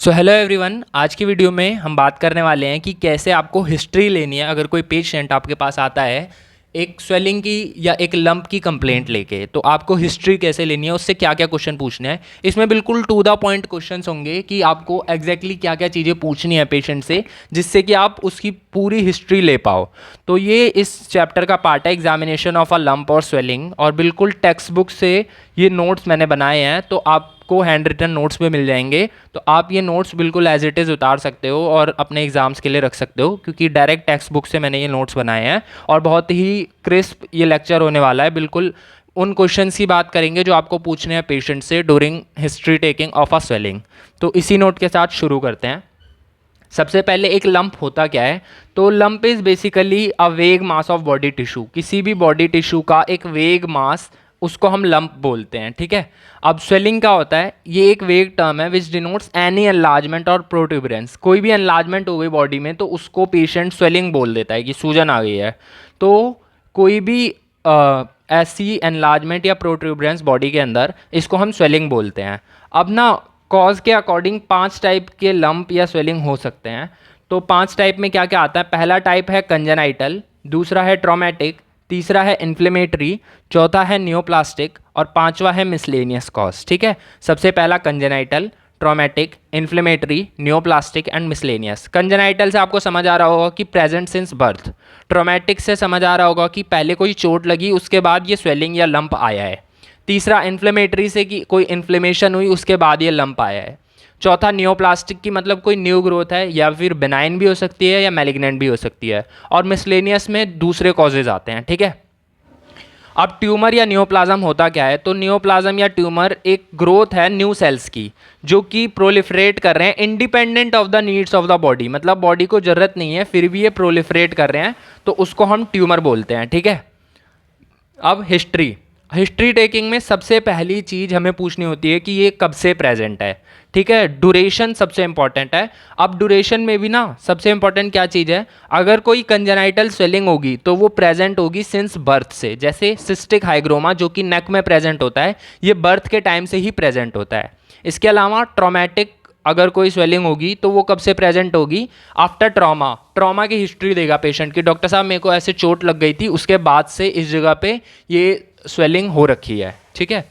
So hello everyone, आज की video में हम बात करने वाले हैं कि कैसे आपको हिस्ट्री लेनी है। अगर कोई पेशेंट आपके पास आता है एक स्वेलिंग की या एक लंप की कंप्लेंट लेके, तो आपको हिस्ट्री कैसे लेनी है, उससे क्या क्या क्वेश्चन पूछने हैं। इसमें बिल्कुल टू द पॉइंट क्वेश्चंस होंगे कि आपको एग्जैक्टली क्या क्या चीज़ें पूछनी है पेशेंट से, जिससे कि आप उसकी पूरी हिस्ट्री ले पाओ। तो ये इस चैप्टर का पार्ट है, एग्जामिनेशन ऑफ अ लंप और स्वेलिंग, और बिल्कुल टेक्स्ट बुक से ये नोट्स मैंने बनाए हैं, तो आपको हैंड रिटन नोट्स भी मिल जाएंगे। तो आप ये नोट्स बिल्कुल एज इट इज़ उतार सकते हो और अपने एग्जाम्स के लिए रख सकते हो, क्योंकि डायरेक्ट टेक्स्ट बुक से मैंने ये नोट्स बनाए हैं और बहुत ही क्रिस्प ये लेक्चर होने वाला है। बिल्कुल उन क्वेश्चंस की बात करेंगे जो आपको पूछने हैं पेशेंट से during history taking of a swelling. तो इसी नोट के साथ शुरू करते हैं। सबसे पहले एक लंप होता क्या है? तो लंप इज़ बेसिकली अ वेग मास ऑफ बॉडी टिश्यू। किसी भी बॉडी टिश्यू का एक वेग मास, उसको हम लंप बोलते हैं, ठीक है। अब स्वेलिंग क्या होता है? ये एक वेग टर्म है विच डिनोट्स एनी एनलार्जमेंट और प्रोट्यूबरेंस। कोई भी एनलार्जमेंट हो गई बॉडी में तो उसको पेशेंट स्वेलिंग बोल देता है कि सूजन आ गई है। तो कोई भी ऐसी एनलार्जमेंट या प्रोट्यूबरेंस बॉडी के अंदर, इसको हम स्वेलिंग बोलते हैं। अब ना कॉज के अकॉर्डिंग 5 टाइप के लंप या स्वेलिंग हो सकते हैं। तो 5 टाइप में क्या क्या आता है? पहला टाइप है कंजेनाइटल, दूसरा है ट्रॉमेटिक, तीसरा है इन्फ्लेमेटरी, चौथा है नियोप्लास्टिक और पांचवा है मिसलेनियस कॉज, ठीक है। सबसे पहला congenital, traumatic, inflammatory, neoplastic and miscellaneous. Congenital से आपको समझ आ रहा होगा कि प्रेजेंट सिंस बर्थ। ट्रॉमेटिक से समझ आ रहा होगा कि पहले कोई चोट लगी उसके बाद ये स्वेलिंग या लंप आया है। तीसरा इन्फ्लेमेटरी से कि कोई इन्फ्लेमेशन हुई उसके बाद ये लंप आया है। चौथा नियोप्लास्टिक की मतलब कोई न्यू ग्रोथ है, या फिर बेनाइन भी हो सकती है या मैलिग्नेंट भी हो सकती है। और मिसलेनियस में दूसरे कॉजेज आते हैं, ठीक है। अब ट्यूमर या नियोप्लाज्म होता क्या है? तो नियोप्लाज्म या ट्यूमर एक ग्रोथ है न्यू सेल्स की, जो कि प्रोलिफरेट कर रहे हैं independent of the needs of the body. मतलब बॉडी को जरूरत नहीं है फिर भी ये प्रोलिफरेट कर रहे हैं, तो उसको हम ट्यूमर बोलते हैं, ठीक है। अब हिस्ट्री टेकिंग में सबसे पहली चीज़ हमें पूछनी होती है कि ये कब से प्रेजेंट है, ठीक है। ड्यूरेशन सबसे इंपॉर्टेंट है। अब ड्यूरेशन में भी ना सबसे इंपॉर्टेंट क्या चीज़ है? अगर कोई कंजेनाइटल स्वेलिंग होगी तो वो प्रेजेंट होगी सिंस बर्थ से। जैसे सिस्टिक हाइग्रोमा जो कि नेक में प्रेजेंट होता है, ये बर्थ के टाइम से ही प्रेजेंट होता है। इसके अलावा ट्रॉमेटिक अगर कोई स्वेलिंग होगी तो वो कब से प्रेजेंट होगी? आफ्टर ट्रॉमा की हिस्ट्री देगा पेशेंट की, डॉक्टर साहब मेरे को ऐसे चोट लग गई थी, उसके बाद से इस जगह पे ये स्वेलिंग हो रखी है, ठीक है।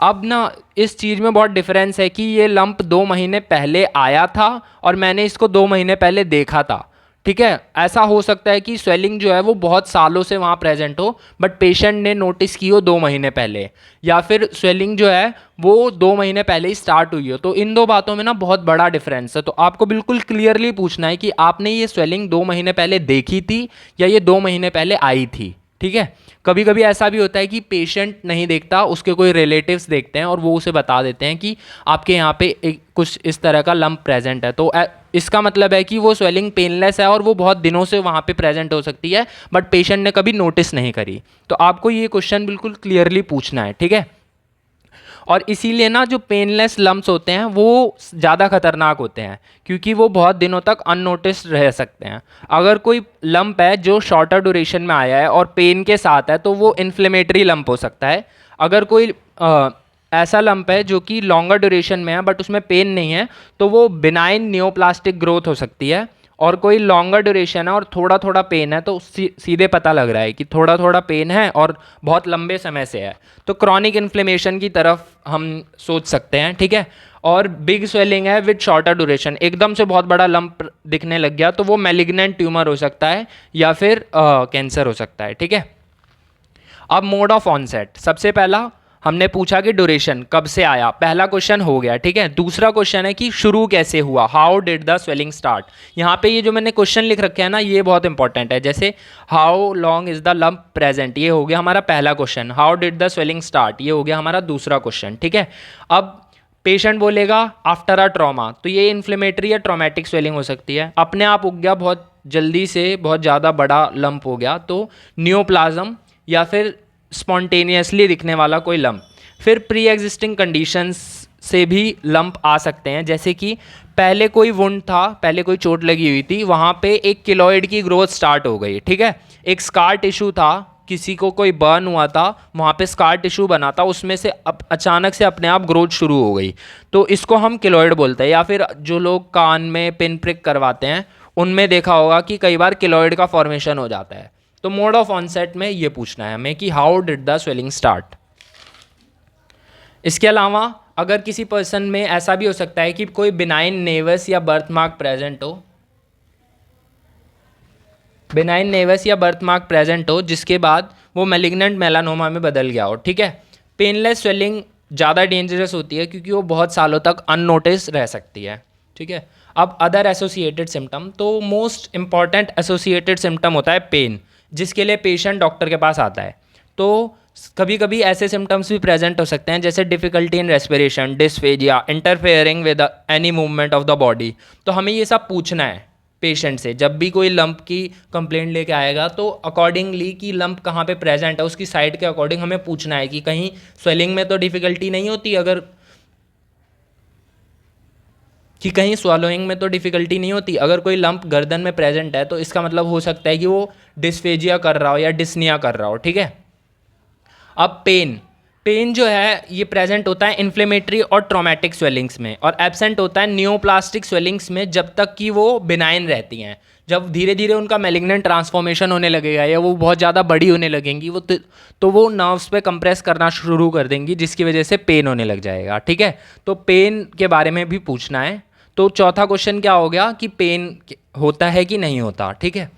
अब ना इस चीज़ में बहुत डिफरेंस है कि ये लंप 2 महीने पहले आया था और मैंने इसको 2 महीने पहले देखा था, ठीक है। ऐसा हो सकता है कि स्वेलिंग जो है वो बहुत सालों से वहाँ प्रेजेंट हो, बट पेशेंट ने नोटिस की हो 2 महीने पहले, या फिर स्वेलिंग जो है वो 2 महीने पहले ही स्टार्ट हुई हो। तो इन दो बातों में ना बहुत बड़ा डिफरेंस है। तो आपको बिल्कुल क्लियरली पूछना है कि आपने ये स्वेलिंग 2 महीने पहले देखी थी या ये 2 महीने पहले आई थी, ठीक है। कभी कभी ऐसा भी होता है कि पेशेंट नहीं देखता, उसके कोई रिलेटिव्स देखते हैं और वो उसे बता देते हैं कि आपके यहाँ पे कुछ इस तरह का लंप प्रेजेंट है। तो इसका मतलब है कि वो स्वेलिंग पेनलेस है और वो बहुत दिनों से वहाँ पे प्रेजेंट हो सकती है, बट पेशेंट ने कभी नोटिस नहीं करी। तो आपको ये क्वेश्चन बिल्कुल क्लियरली पूछना है, ठीक है। और इसीलिए ना जो पेनलेस लम्प्स होते हैं वो ज़्यादा खतरनाक होते हैं, क्योंकि वो बहुत दिनों तक अननोटिस्ड रह सकते हैं। अगर कोई लंप है जो शॉर्टर ड्यूरेशन में आया है और पेन के साथ है तो वो इन्फ्लेमेटरी लंप हो सकता है। अगर कोई ऐसा लंप है जो कि लॉन्गर ड्यूरेशन में है बट उसमें पेन नहीं है, तो वो बिनाइन नियोप्लास्टिक ग्रोथ हो सकती है। और कोई लॉन्गर ड्यूरेशन है और थोड़ा थोड़ा पेन है, तो सीधे पता लग रहा है कि थोड़ा थोड़ा पेन है और बहुत लंबे समय से है, तो क्रॉनिक इन्फ्लेमेशन की तरफ हम सोच सकते हैं, ठीक है। और बिग स्वेलिंग है विद शॉर्टर ड्यूरेशन, एकदम से बहुत बड़ा लंप दिखने लग गया तो वो मैलिग्नेंट ट्यूमर हो सकता है या फिर कैंसर हो सकता है, ठीक है। अब मोड ऑफ ऑनसेट, सबसे पहला हमने पूछा कि ड्यूरेशन कब से आया, पहला क्वेश्चन हो गया, ठीक है। दूसरा क्वेश्चन है कि शुरू कैसे हुआ, how did the swelling start. यहाँ पे ये जो मैंने क्वेश्चन लिख रखे हैं ना, ये बहुत इंपॉर्टेंट है। जैसे how long is the lump present, ये हो गया हमारा पहला question. How did the swelling start, ये हो गया हमारा दूसरा क्वेश्चन, ठीक है। अब पेशेंट बोलेगा आफ्टर अ ट्रॉमा, तो ये इन्फ्लेमेटरी या ट्रॉमेटिक स्वेलिंग हो सकती है। अपने आप उग गया बहुत जल्दी से, बहुत ज़्यादा बड़ा लंप हो गया, तो नियोप्लाज्म, या फिर स्पॉन्टेनियसली दिखने वाला कोई लंप। फिर प्री एग्जिस्टिंग कंडीशंस से भी लंप आ सकते हैं, जैसे कि पहले कोई वुंड था, पहले कोई चोट लगी हुई थी, वहाँ पे एक किलोइड की ग्रोथ स्टार्ट हो गई, ठीक है। एक स्कार टिश्यू था किसी को कोई बर्न हुआ था, वहाँ पे स्कार टिश्यू बना था, उसमें से अचानक से अपने आप ग्रोथ शुरू हो गई, तो इसको हम किलोइड बोलते हैं। या फिर जो लोग कान में पिन प्रिक करवाते हैं उनमें देखा होगा कि कई बार किलोइड का फॉर्मेशन हो जाता है। तो मोड ऑफ ऑनसेट में ये पूछना है हमें कि how did the swelling start. इसके अलावा अगर किसी पर्सन में ऐसा भी हो सकता है कि कोई बिनाइन नेवस या बर्थ मार्क प्रेजेंट हो, बिनाइन नेवस या बर्थ मार्क प्रेजेंट हो जिसके बाद वो मैलिग्नेंट मेलानोमा में बदल गया हो, ठीक है। पेनलेस स्वेलिंग ज़्यादा डेंजरस होती है क्योंकि वो बहुत सालों तक अननोटिस रह सकती है, ठीक है। अब अदर एसोसिएटेड सिम्टम, तो मोस्ट इंपॉर्टेंट एसोसिएटेड सिम्टम होता है पेन, जिसके लिए पेशेंट डॉक्टर के पास आता है। तो कभी कभी ऐसे सिम्टम्स भी प्रेजेंट हो सकते हैं जैसे difficulty in respiration, dysphagia, interfering with any movement of the body. तो हमें ये सब पूछना है पेशेंट से। जब भी कोई लंप की कंप्लेंट लेके आएगा तो अकॉर्डिंगली कि लंप कहाँ पे प्रेजेंट है उसकी साइड के अकॉर्डिंग हमें पूछना है कि कहीं स्वेलिंग में तो डिफ़िकल्टी नहीं होती, अगर कि कहीं स्वॉलोइंग में तो डिफ़िकल्टी नहीं होती। अगर कोई लंप गर्दन में प्रेजेंट है तो इसका मतलब हो सकता है कि वो डिस्फेजिया कर रहा हो या डिस्निया कर रहा हो, ठीक है। अब पेन जो है ये प्रेजेंट होता है इन्फ्लेमेटरी और ट्रॉमेटिक स्वेलिंग्स में, और एब्सेंट होता है नियोप्लास्टिक स्वेलिंग्स में जब तक कि वो बिनाइन रहती हैं। जब धीरे धीरे उनका मैलिग्नेंट ट्रांसफॉर्मेशन होने लगेगा या वो बहुत ज़्यादा बड़ी होने लगेंगी तो वो नर्व्स पे कंप्रेस करना शुरू कर देंगी, जिसकी वजह से पेन होने लग जाएगा, ठीक है। तो पेन के बारे में भी पूछना है। तो चौथा क्वेश्चन क्या हो गया कि पेन होता है कि नहीं होता, ठीक है।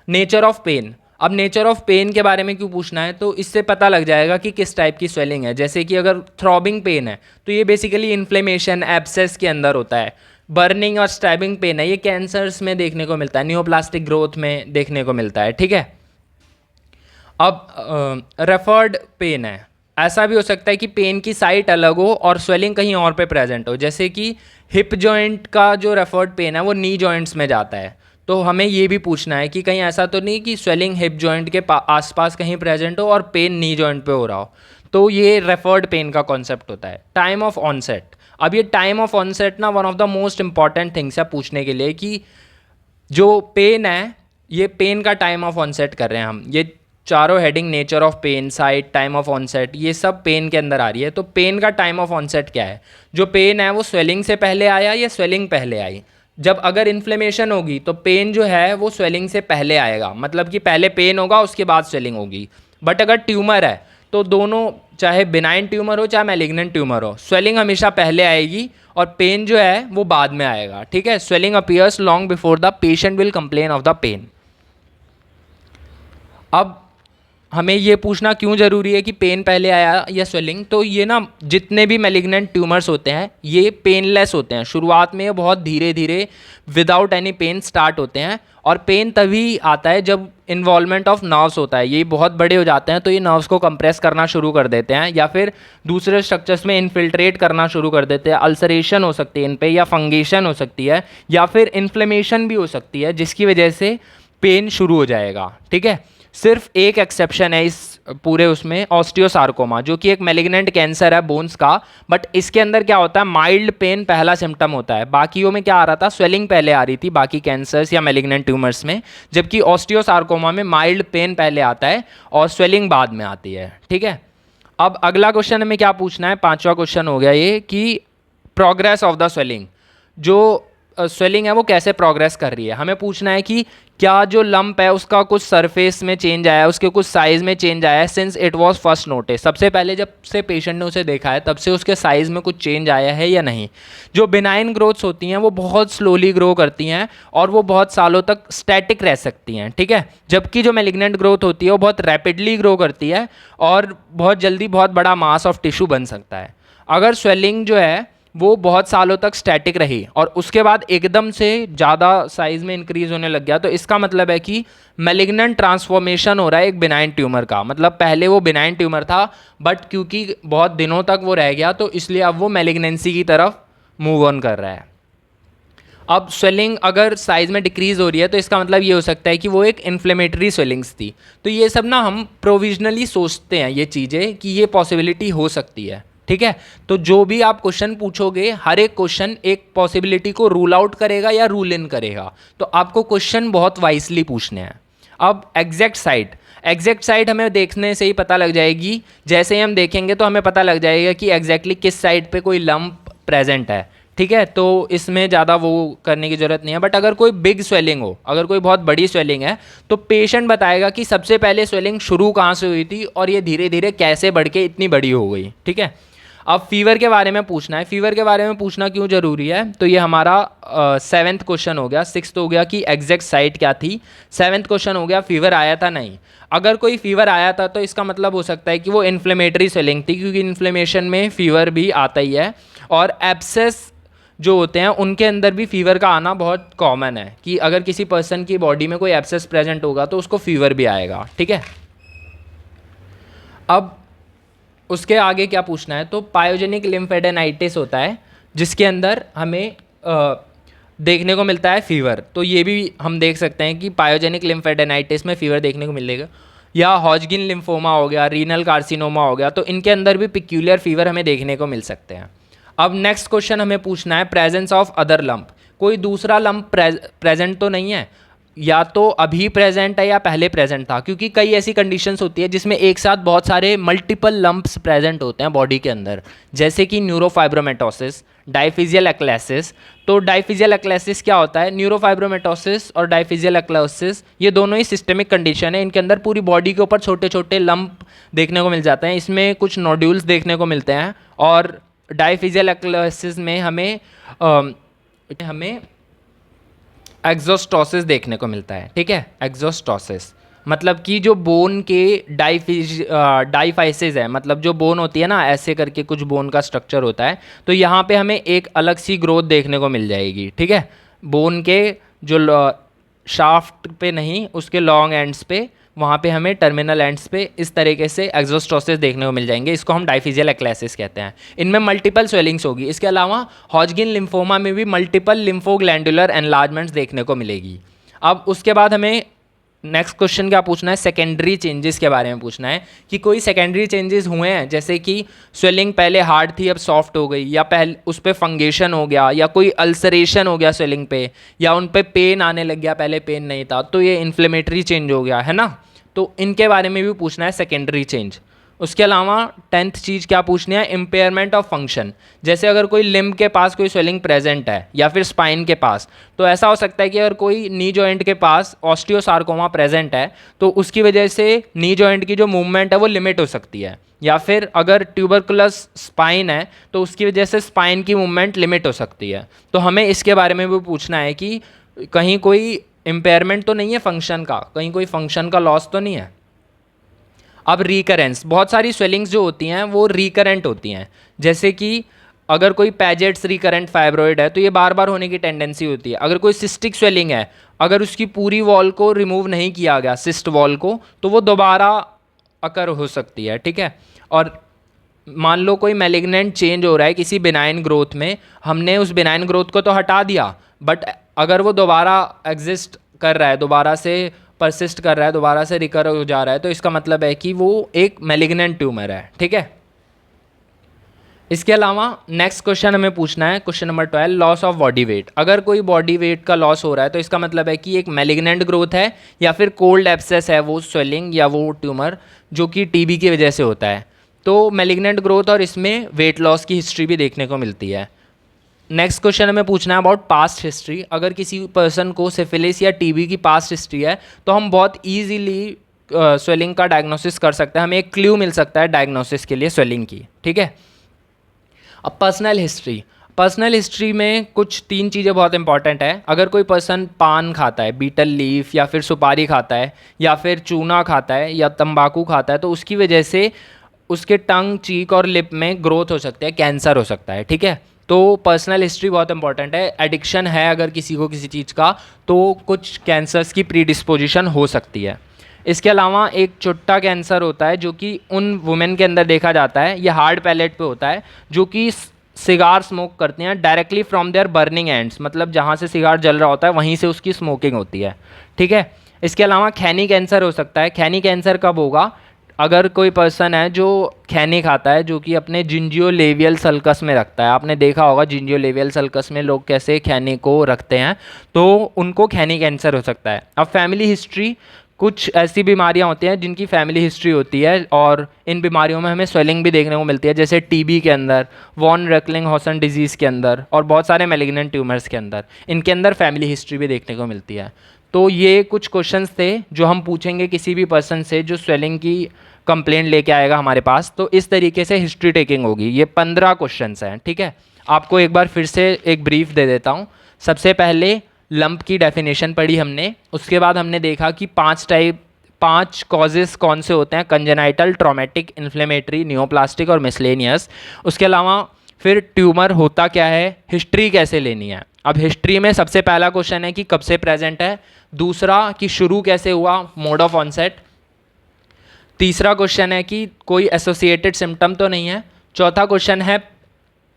नेचर ऑफ पेन, अब नेचर ऑफ पेन के बारे में क्यों पूछना है, तो इससे पता लग जाएगा कि किस टाइप की स्वेलिंग है। जैसे कि अगर थ्रॉबिंग पेन है तो ये बेसिकली इन्फ्लेमेशन एब्सेस के अंदर होता है। बर्निंग और स्टैबिंग पेन है, ये कैंसर्स में देखने को मिलता है, नियोप्लास्टिक ग्रोथ में देखने को मिलता है, ठीक है। अब रेफर्ड पेन है, ऐसा भी हो सकता है कि पेन की साइट अलग हो और स्वेलिंग कहीं और पे प्रेजेंट हो। जैसे कि हिप जॉइंट का जो रेफर्ड पेन है वो नी जॉइंट्स में जाता है, तो हमें ये भी पूछना है कि कहीं ऐसा तो नहीं कि स्वेलिंग हिप जॉइंट के आसपास कहीं प्रेजेंट हो और पेन नी जॉइंट पे हो रहा हो। तो ये रेफर्ड पेन का कॉन्सेप्ट होता है। टाइम ऑफ ऑनसेट, अब ये टाइम ऑफ ऑनसेट ना one of the most important things है पूछने के लिए कि जो पेन है ये पेन का टाइम ऑफ ऑनसेट कर रहे हैं हम। ये चारों heading nature of pain, site, time of onset, ये सब पेन के अंदर आ रही है। तो पेन का टाइम ऑफ ऑनसेट क्या है, जो पेन है वो स्वेलिंग से पहले आया या स्वेलिंग पहले आई। जब अगर इन्फ्लेमेशन होगी तो पेन जो है वो स्वेलिंग से पहले आएगा, मतलब कि पहले पेन होगा उसके बाद स्वेलिंग होगी। बट अगर ट्यूमर है तो दोनों, चाहे बिनाइन ट्यूमर हो चाहे मैलिग्नेंट ट्यूमर हो, स्वेलिंग हमेशा पहले आएगी और पेन जो है वो बाद में आएगा, ठीक है। Swelling appears long before the patient will complain of the pain. अब हमें ये पूछना क्यों ज़रूरी है कि पेन पहले आया या स्वेलिंग, तो ये ना जितने भी मैलिग्नेंट ट्यूमर्स होते हैं ये पेनलेस होते हैं। शुरुआत में ये बहुत धीरे धीरे विदाउट एनी पेन स्टार्ट होते हैं, और पेन तभी आता है जब इन्वॉल्वमेंट ऑफ नर्व्स होता है। ये बहुत बड़े हो जाते हैं तो ये नर्व्स को कंप्रेस करना शुरू कर देते हैं या फिर दूसरे स्ट्रक्चर्स में इन्फिल्ट्रेट करना शुरू कर देते हैं। अल्सरेशन हो सकती है इन पे, या फंगेशन हो सकती है, या फिर इन्फ्लेमेशन भी हो सकती है जिसकी वजह से पेन शुरू हो जाएगा, ठीक है। सिर्फ एक एक्सेप्शन है इस पूरे उसमें, ऑस्टियोसार्कोमा, जो कि एक मैलिग्नेंट कैंसर है बोन्स का। बट इसके अंदर क्या होता है, माइल्ड पेन पहला सिम्टम होता है। बाकियों में क्या आ रहा था, स्वेलिंग पहले आ रही थी बाकी कैंसर्स या मैलिग्नेंट ट्यूमर्स में, जबकि ऑस्टियोसार्कोमा में माइल्ड पेन पहले आता है और स्वेलिंग बाद में आती है, ठीक है। अब अगला क्वेश्चन हमें क्या पूछना है, पांचवा क्वेश्चन हो गया ये कि प्रोग्रेस ऑफ द स्वेलिंग, जो स्वेलिंग है वो कैसे प्रोग्रेस कर रही है। हमें पूछना है कि क्या जो लंप है उसका कुछ सरफेस में चेंज आया है, उसके कुछ साइज़ में चेंज आया है since it was first notice. सबसे पहले जब से पेशेंट ने उसे देखा है तब से उसके साइज़ में कुछ चेंज आया है या नहीं। जो बिनाइन ग्रोथ्स होती हैं वो बहुत स्लोली ग्रो करती हैं और वो बहुत सालों तक स्टैटिक रह सकती हैं, ठीक है। जबकि जो मैलिग्नेंट ग्रोथ होती है वो बहुत रैपिडली ग्रो करती है और बहुत जल्दी बहुत बड़ा मास ऑफ टिश्यू बन सकता है। अगर स्वेलिंग जो है वो बहुत सालों तक स्टैटिक रही और उसके बाद एकदम से ज़्यादा साइज़ में इंक्रीज़ होने लग गया, तो इसका मतलब है कि मैलिग्नेंट ट्रांसफॉर्मेशन हो रहा है एक बिनाइन ट्यूमर का। मतलब पहले वो बिनाइन ट्यूमर था बट क्योंकि बहुत दिनों तक वो रह गया तो इसलिए अब वो मैलिग्नेंसी की तरफ मूव ऑन कर रहा है। अब स्वेलिंग अगर साइज़ में डिक्रीज़ हो रही है तो इसका मतलब ये हो सकता है कि वो एक इन्फ्लेमेटरी स्वेलिंग्स थी। तो ये सब ना हम प्रोविजनली सोचते हैं ये चीज़ें कि ये पॉसिबिलिटी हो सकती है, ठीक है। तो जो भी आप क्वेश्चन पूछोगे हर एक क्वेश्चन एक पॉसिबिलिटी को रूल आउट करेगा या रूल इन करेगा, तो आपको क्वेश्चन बहुत वाइसली पूछने हैं। अब एग्जैक्ट साइट हमें देखने से ही पता लग जाएगी, जैसे ही हम देखेंगे तो हमें पता लग जाएगा कि एग्जैक्टली किस साइड पे कोई लंप प्रेजेंट है, ठीक है। तो इसमें ज़्यादा वो करने की ज़रूरत नहीं है। बट अगर कोई बिग स्वेलिंग हो, अगर कोई बहुत बड़ी स्वेलिंग है, तो पेशेंट बताएगा कि सबसे पहले स्वेलिंग शुरू कहाँ से हुई थी और ये धीरे धीरे कैसे बढ़ के इतनी बड़ी हो गई, ठीक है। अब फीवर के बारे में पूछना है। फीवर के बारे में पूछना क्यों ज़रूरी है, तो ये हमारा 7th क्वेश्चन हो गया। 6th हो गया कि एग्जैक्ट साइट क्या थी, 7th क्वेश्चन हो गया फीवर आया था नहीं। अगर कोई फीवर आया था तो इसका मतलब हो सकता है कि वो इन्फ्लेमेटरी स्वेलिंग थी, क्योंकि इन्फ्लेमेशन में फीवर भी आता ही है। और एब्सेस जो होते हैं उनके अंदर भी फीवर का आना बहुत कॉमन है, कि अगर किसी पर्सन की बॉडी में कोई एब्सेस प्रेजेंट होगा तो उसको फीवर भी आएगा, ठीक है। अब उसके आगे क्या पूछना है, तो पायोजेनिक लिम्फेडेनाइटिस होता है जिसके अंदर हमें देखने को मिलता है फीवर। तो ये भी हम देख सकते हैं कि पायोजेनिक लिम्फेडेनाइटिस में फीवर देखने को मिलेगा। या हॉजकिन लिम्फोमा हो गया, रीनल कार्सिनोमा हो गया, तो इनके अंदर भी पिक्यूलियर फीवर हमें देखने को मिल सकते हैं। अब नेक्स्ट क्वेश्चन हमें पूछना है प्रेजेंस ऑफ अदर लंप। कोई दूसरा लंप प्रेजेंट तो नहीं है, या तो अभी प्रेजेंट है या पहले प्रेजेंट था, क्योंकि कई ऐसी कंडीशंस होती है जिसमें एक साथ बहुत सारे मल्टीपल लंप्स प्रेजेंट होते हैं बॉडी के अंदर, जैसे कि न्यूरोफाइब्रोमेटोसिस, डायफिजियल एक्लेसिस। तो डायफिजियल एक्लेसिस क्या होता है, न्यूरोफाइब्रोमेटोसिस और डायफिजियल एक्लेसिस ये दोनों ही सिस्टेमिक कंडीशन है। इनके अंदर पूरी बॉडी के ऊपर छोटे छोटे लंप देखने को मिल जाते हैं, इसमें कुछ नोड्यूल्स देखने को मिलते हैं। और डायफिजियल एक्लेसिस में हमें एक्सोस्टोसिस देखने को मिलता है, ठीक है। एक्सोस्टोसिस मतलब कि जो बोन के डाइफाइसिस है, मतलब जो बोन होती है ना, ऐसे करके कुछ बोन का स्ट्रक्चर होता है, तो यहाँ पे हमें एक अलग सी ग्रोथ देखने को मिल जाएगी, ठीक है। बोन के जो शाफ्ट पे नहीं, उसके लॉन्ग एंड्स पे, वहाँ पे हमें टर्मिनल एंड्स पे इस तरीके से एक्सोस्टोसिस देखने को मिल जाएंगे। इसको हम डायफिजियल एक्लेसिस कहते हैं। इनमें मल्टीपल स्वेलिंग्स होगी। इसके अलावा हॉजकिन लिम्फोमा में भी मल्टीपल लिम्फोग्लैंडुलर एनलार्जमेंट्स देखने को मिलेगी। अब उसके बाद हमें नेक्स्ट क्वेश्चन क्या पूछना है, सेकेंडरी चेंजेस के बारे में पूछना है कि कोई सेकेंडरी चेंजेस हुए हैं, जैसे कि स्वेलिंग पहले हार्ड थी अब सॉफ्ट हो गई, या पहले उस पर फंगेशन हो गया, या कोई अल्सरेशन हो गया स्वेलिंग पे, या उन पे पेन आने लग गया, पहले पेन नहीं था, तो ये इन्फ्लेमेटरी चेंज हो गया है ना। तो इनके बारे में भी पूछना है सेकेंडरी चेंज। उसके अलावा 10th चीज़ क्या पूछनी है, इम्पेयरमेंट ऑफ फंक्शन। जैसे अगर कोई लिम्ब के पास कोई स्वेलिंग प्रेजेंट है, या फिर स्पाइन के पास, तो ऐसा हो सकता है कि अगर कोई नी जॉइंट के पास ऑस्टियोसार्कोमा प्रेजेंट है, तो उसकी वजह से नी जॉइंट की जो मूवमेंट है वो लिमिट हो सकती है। या फिर अगर ट्यूबरकुलस स्पाइन है, तो उसकी वजह से स्पाइन की मूवमेंट लिमिट हो सकती है। तो हमें इसके बारे में भी पूछना है कि कहीं कोई इम्पेयरमेंट तो नहीं है फंक्शन का, कहीं कोई फंक्शन का लॉस तो नहीं है। अब रिकरेंस, बहुत सारी स्वेलिंग्स जो होती हैं वो रिकरेंट होती हैं, जैसे कि अगर कोई पैजेट्स रिकरेंट फाइब्रॉइड है तो ये बार बार होने की टेंडेंसी होती है। अगर कोई सिस्टिक स्वेलिंग है, अगर उसकी पूरी वॉल को रिमूव नहीं किया गया, सिस्ट वॉल को, तो वो दोबारा अकर हो सकती है, ठीक है। और मान लो कोई मैलिग्नेंट चेंज हो रहा है किसी बिनाइन ग्रोथ में, हमने उस बिनाइन ग्रोथ को तो हटा दिया, बट अगर वो दोबारा एग्जिस्ट कर रहा है, दोबारा से परसिस्ट कर रहा है, दोबारा से रिकर हो जा रहा है, तो इसका मतलब है कि वो एक मैलिग्नेंट ट्यूमर है, ठीक है। इसके अलावा नेक्स्ट क्वेश्चन हमें पूछना है, question number 12, loss of body weight. अगर कोई बॉडी वेट का लॉस हो रहा है तो इसका मतलब है कि एक मैलिग्नेंट ग्रोथ है, या फिर कोल्ड एब्सेस है वो स्वेलिंग या वो ट्यूमर, जो कि टीबी की वजह से होता है। तो मैलिग्नेंट ग्रोथ और इसमें वेट लॉस की हिस्ट्री भी देखने को मिलती है। नेक्स्ट क्वेश्चन हमें पूछना है अबाउट पास्ट हिस्ट्री। अगर किसी पर्सन को सिफिलिस या टीबी की पास्ट हिस्ट्री है तो हम बहुत ईजीली स्वेलिंग का डायग्नोसिस कर सकते हैं, हमें एक क्लू मिल सकता है डायग्नोसिस के लिए स्वेलिंग की, ठीक है। अब पर्सनल हिस्ट्री में कुछ 3 चीज़ें बहुत इंपॉर्टेंट है। अगर कोई पर्सन पान खाता है, बीटल लीफ, या फिर सुपारी खाता है, या फिर चूना खाता है, या तंबाकू खाता है, तो उसकी वजह से उसके टंग, चीक और लिप में ग्रोथ हो सकती है, कैंसर हो सकता है, ठीक है। तो पर्सनल हिस्ट्री बहुत इंपॉर्टेंट है। एडिक्शन है अगर किसी को किसी चीज़ का, तो कुछ कैंसर्स की प्रीडिस्पोजिशन हो सकती है। इसके अलावा एक चुट्टा कैंसर होता है जो कि उन वुमेन के अंदर देखा जाता है, ये हार्ड पैलेट पे होता है, जो कि सिगार स्मोक करते हैं directly from their burning ends, मतलब जहाँ से सिगार जल रहा होता है वहीं से उसकी स्मोकिंग होती है, ठीक है। इसके अलावा खैनी कैंसर हो सकता है। खैनी कैंसर कब होगा, अगर कोई पर्सन है जो खैनी खाता है, जो कि अपने जिंजियोलेवियल सल्कस में रखता है। आपने देखा होगा जिंजियोलेवियल सल्कस में लोग कैसे खैनी को रखते हैं, तो उनको खैनी कैंसर हो सकता है। अब फैमिली हिस्ट्री, कुछ ऐसी बीमारियां होती हैं जिनकी फैमिली हिस्ट्री होती है और इन बीमारियों में हमें स्वेलिंग भी देखने को मिलती है, जैसे टीबी के अंदर, वॉन रेकलिंग-हॉसन डिजीज़ के अंदर और बहुत सारे मैलिग्नेंट ट्यूमर्स के अंदर इनके अंदर फैमिली हिस्ट्री भी देखने को मिलती है। तो ये कुछ क्वेश्चंस थे जो हम पूछेंगे किसी भी पर्सन से जो स्वेलिंग की कंप्लेंट लेके आएगा हमारे पास। तो इस तरीके से हिस्ट्री टेकिंग होगी। ये 15 क्वेश्चंस हैं, ठीक है। आपको एक बार फिर से एक ब्रीफ दे देता हूँ। सबसे पहले लंप की डेफिनेशन पढ़ी हमने, उसके बाद हमने देखा कि 5 कॉजेज़ कौन से होते हैं, कंजेनाइटल, ट्रॉमेटिक, इन्फ्लेमेटरी, नियोप्लास्टिक और मिसलेनियस। उसके अलावा फिर ट्यूमर होता क्या है, हिस्ट्री कैसे लेनी है। अब हिस्ट्री में सबसे पहला क्वेश्चन है कि कब से प्रेजेंट है, दूसरा कि शुरू कैसे हुआ, मोड ऑफ ऑनसेट, तीसरा क्वेश्चन है कि कोई एसोसिएटेड सिम्टम तो नहीं है, चौथा क्वेश्चन है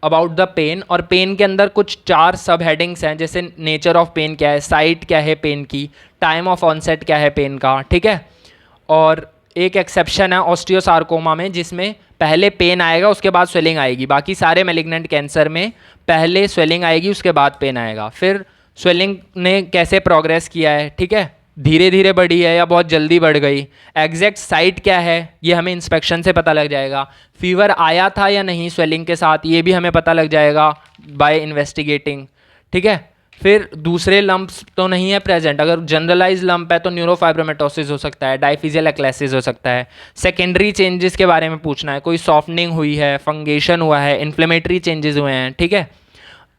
अबाउट द पेन, और पेन के अंदर कुछ 4 सब हेडिंग्स हैं, जैसे नेचर ऑफ पेन क्या है, साइट क्या है पेन की, टाइम ऑफ ऑनसेट क्या है पेन का, ठीक है। और एक एक्सेप्शन है ऑस्टियोसार्कोमा में, जिसमें पहले पेन आएगा उसके बाद स्वेलिंग आएगी। बाकी सारे मैलिग्नेंट कैंसर में पहले स्वेलिंग आएगी उसके बाद पेन आएगा। फिर स्वेलिंग ने कैसे प्रोग्रेस किया है, ठीक है, धीरे धीरे बढ़ी है या बहुत जल्दी बढ़ गई, एग्जैक्ट साइट क्या है ये हमें इंस्पेक्शन से पता लग जाएगा, फीवर आया था या नहीं स्वेलिंग के साथ ये भी हमें पता लग जाएगा बाय इन्वेस्टिगेटिंग, ठीक है। फिर दूसरे लंप्स तो नहीं है प्रेजेंट, अगर जनरलाइज लंप है तो न्यूरोफाइब्रोमेटोसिस हो सकता है, डायफिजियल एक्लेसिस हो सकता है। सेकेंडरी चेंजेस के बारे में पूछना है, कोई सॉफ्टनिंग हुई है, फंगेशन हुआ है, इन्फ्लेमेटरी चेंजेस हुए हैं, ठीक है।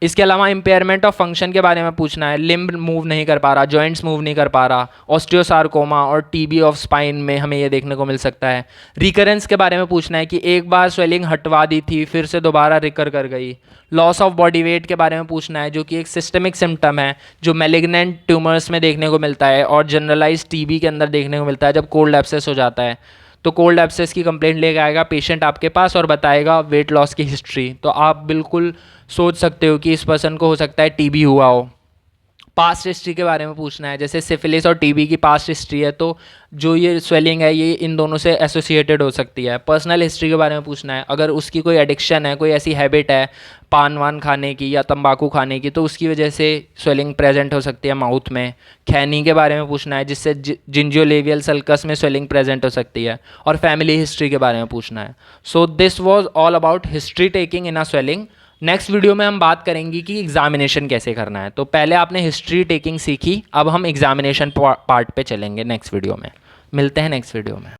इसके अलावा इम्पेयरमेंट ऑफ फंक्शन के बारे में पूछना है, लिम्ब मूव नहीं कर पा रहा, जॉइंट्स मूव नहीं कर पा रहा, ऑस्टियोसार्कोमा और टीबी ऑफ स्पाइन में हमें ये देखने को मिल सकता है। रिकरेंस के बारे में पूछना है कि एक बार स्वेलिंग हटवा दी थी फिर से दोबारा रिकर कर गई। लॉस ऑफ बॉडी वेट के बारे में पूछना है, जो कि एक सिस्टमिक सिम्टम है जो मैलिग्नेंट ट्यूमर्स में देखने को मिलता है और जनरलाइज टीबी के अंदर देखने को मिलता है जब कोल्ड एब्सेस हो जाता है। तो कोल्ड एब्सेस की कंप्लेंट लेके आएगा पेशेंट आपके पास और बताएगा वेट लॉस की हिस्ट्री, तो आप बिल्कुल सोच सकते हो कि इस पर्सन को हो सकता है टीबी हुआ हो। पास्ट हिस्ट्री के बारे में पूछना है, जैसे सिफिलिस और टीबी की पास्ट हिस्ट्री है तो जो ये स्वेलिंग है ये इन दोनों से एसोसिएटेड हो सकती है। पर्सनल हिस्ट्री के बारे में पूछना है, अगर उसकी कोई एडिक्शन है, कोई ऐसी हैबिट है पान वान खाने की या तंबाकू खाने की, तो उसकी वजह से स्वेलिंग प्रेजेंट हो सकती है माउथ में। खैनी के बारे में पूछना है, जिससे जिंजियोलेवियल सल्कस में स्वेलिंग प्रेजेंट हो सकती है। और फैमिली हिस्ट्री के बारे में पूछना है। So this was all about history taking in a swelling. Next video में हम बात करेंगे कि एग्जामिनेशन कैसे करना है। तो पहले आपने हिस्ट्री टेकिंग सीखी, अब हम एग्जामिनेशन पार्ट पे चलेंगे नेक्स्ट वीडियो में। मिलते हैं नेक्स्ट वीडियो में।